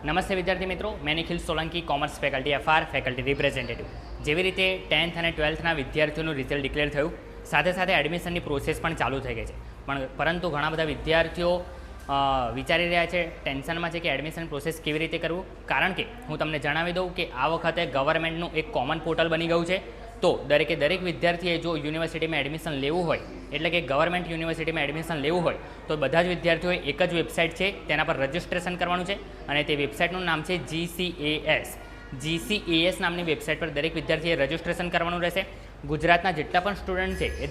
નમસ્તે વિદ્યાર્થી મિત્રો, मैं Nikhil Solanki commerce faculty FR faculty representative. જેવી રીતે 10th અને 12thના વિદ્યાર્થીઓનું રિઝલ્ટ ડિક્લેર થયું, સાથે સાથે એડમિશનની પ્રોસેસ પણ ચાલુ થઈ ગઈ છે, પરંતુ ઘણા બધા વિદ્યાર્થીઓ વિચારી રહ્યા છે, ટેન્શનમાં છે કે એડમિશન પ્રોસેસ કેવી રીતે કરવું। કારણ કે હું તમને જણાવી દઉં કે આ વખતે ગવર્મેન્ટનું એક કોમન પોર્ટલ બની ગયું છે। તો દરેક વિદ્યાર્થીએ જો યુનિવર્સિટીમાં એડમિશન લેવું હોય, એટલે કે ગવર્મેન્ટ યુનિવર્સિટીમાં એડમિશન લેવું હોય, તો બધા જ વિદ્યાર્થીઓએ એક જ વેબસાઇટ છે, તેના પર રજિસ્ટ્રેશન કરવાનું છે અને તે વેબસાઇટનું નામ છે GCAS નામની વેબસાઇટ પર દરેક વિદ્યાર્થીએ રજિસ્ટ્રેશન કરવાનું રહેશે। ગુજરાતના જેટલા પણ સ્ટુડન્ટ છે એ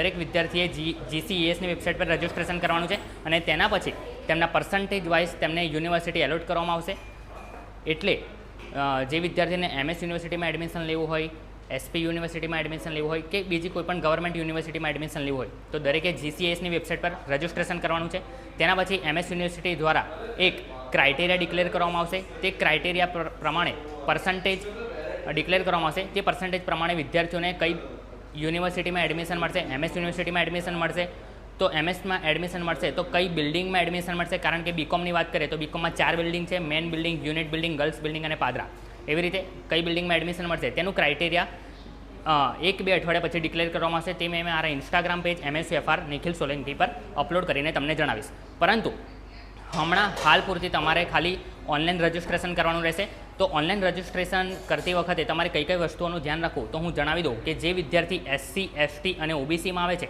દરેક વિદ્યાર્થીએ GCASની વેબસાઇટ પર રજિસ્ટ્રેશન કરવાનું છે અને તેના પછી તેમના પર્સન્ટેજ વાઇઝ તેમને યુનિવર્સિટી એલોટ કરવામાં આવશે। એટલે જે વિદ્યાર્થીને MS યુનિવર્સિટીમાં એડમિશન લેવું હોય, SP યુનિવર્સિટીમાં એડમિશન લેવું હોય કે બીજી કોઈપણ ગવર્મેન્ટ યુનિવર્સિટીમાં એડમિશન લેવું હોય, તો દરેકે GCASની વેબસાઇટ પર રજિસ્ટ્રેશન કરવાનું છે। તેના પછી MS યુનિવર્સિટી દ્વારા એક ક્રાઇટેરિયા ડિક્લેર કરવામાં આવશે। તે ક્રાઇટેરિયા પ્રમાણે પર્સન્ટેજ ડિક્લેર કરવામાં આવશે। તે પર્સન્ટેજ પ્રમાણે વિદ્યાર્થીઓને કઈ યુનિવર્સિટીમાં એડમિશન મળશે। MS યુનિવર્સિટીમાં એડમિશન મળશે તો MSમાં એડમિશન મળશે તો કઈ બિલ્ડિંગમાં એડમિશન મળશે। કારણ કે બીકોમની વાત કરીએ તો બીકોમમાં 4 બિલ્ડિંગ છે, main building, unit building, girls building અને પાદરા। એવી રીતે કઈ બિલ્ડિંગમાં એડમિશન મળશે તેનું ક્રાઇટેરિયા 1-2 અઠવાડિયા પછી ડિક્લેર કરવામાં આવશે। તે મેં મારા Instagram page MSFR Nikhil Solanki પર અપલોડ કરીને તમને જણાવીશ। પરંતુ હમણાં હાલ પૂરતી તમારે ખાલી ઓનલાઈન રજિસ્ટ્રેશન કરવાનું રહેશે। તો ઓનલાઈન રજિસ્ટ્રેશન કરતી વખતે તમારે કઈ વસ્તુઓનું ધ્યાન રાખવું તો હું જણાવી દઉં કે જે વિદ્યાર્થી SC, ST અને OBCમાં આવે છે,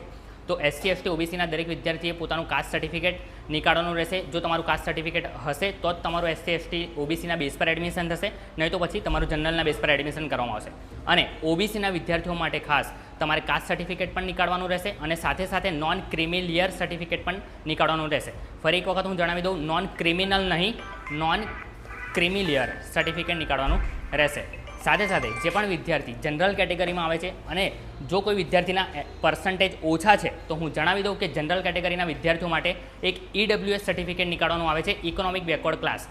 તો SC, ST, OBCના દરેક વિદ્યાર્થીએ પોતાનું કાસ્ટ સર્ટિફિકેટ નીકાળવાનું રહેશે। જો તમારું કાસ્ટ સર્ટિફિકેટ હશે તો જ તમારું SC, ST, OBCના બેઝ પર એડમિશન થશે, નહીં તો પછી તમારું જનરલના બેઝ પર એડમિશન કરવામાં આવશે। અને OBCના વિદ્યાર્થીઓ માટે ખાસ તમારે કાસ્ટ સર્ટિફિકેટ પણ નીકાળવાનું રહેશે અને સાથે સાથે નોન ક્રિમિલિયર સર્ટિફિકેટ પણ નીકાળવાનું રહેશે। ફરી એક વખત હું જણાવી દઉં, નોન ક્રિમિનલ નહીં, નોન ક્રિમિલિયર સર્ટિફિકેટ નીકાળવાનું રહેશે। સાથે સાથે જે પણ વિદ્યાર્થી જનરલ કેટેગરીમાં આવે છે અને જો કોઈ વિદ્યાર્થીના પર્સન્ટેજ ઓછા છે, તો હું જણાવી દઉં કે જનરલ કેટેગરીના વિદ્યાર્થીઓ માટે એક EWS સર્ટિફિકેટ નીકાળવાનું આવે છે, ઇકોનોમિક બેકવર્ડ ક્લાસ।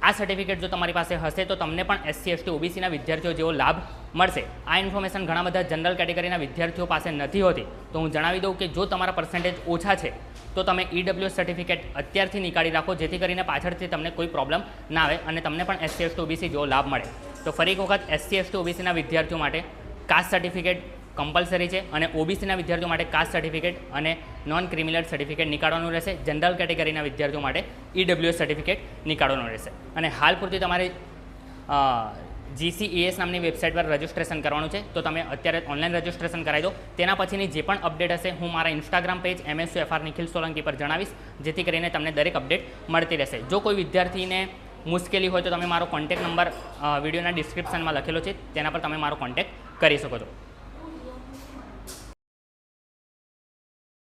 આ સર્ટિફિકેટ જો તમારી પાસે હશે તો તમને પણ SC, ST, OBCના વિદ્યાર્થીઓ જેવો લાભ મળશે। આ ઇન્ફોર્મેશન ઘણા બધા જનરલ કેટેગરીના વિદ્યાર્થીઓ પાસે નથી હોતી, તો હું જણાવી દઉં કે જો તમારા પર્સન્ટેજ ઓછા છે તો તમે EWS સર્ટિફિકેટ અત્યારથી નીકાળી રાખો, જેથી કરીને પાછળથી તમને કોઈ પ્રોબ્લેમ ના આવે અને તમને પણ SC, ST, OBC જેવો લાભ મળે। તો ફરી એક વખત SC, ST, OBCના વિદ્યાર્થીઓ માટે કાસ્ટ સર્ટિફિકેટ કમ્પલસરી છે અને OBCના વિદ્યાર્થીઓ માટે કાસ્ટ સર્ટિફિકેટ અને નોન ક્રિમિનલ સર્ટિફિકેટ નીકાળવાનું રહેશે। જનરલ કેટેગરીના વિદ્યાર્થીઓ માટે EWS સર્ટિફિકેટ નીકાળવાનું રહેશે। અને હાલ પૂરતી તમારે GCAS નામની વેબસાઇટ પર રજિસ્ટ્રેશન કરવાનું છે, તો તમે અત્યારે ઓનલાઈન રજિસ્ટ્રેશન કરાવી દો। તેના પછીની જે પણ અપડેટ હશે હું મારા Instagram page MSFR Nikhil Solanki પર જણાવીશ, જેથી કરીને તમને દરેક અપડેટ મળતી રહેશે। જો કોઈ વિદ્યાર્થીને મુશ્કેલી હોય તો તમે મારો કોન્ટેક્ટ નંબર વિડીયોના ડિસ્ક્રિપ્શનમાં લખેલો છે, તેના પર તમે મારો કોન્ટેક્ટ કરી શકો છો।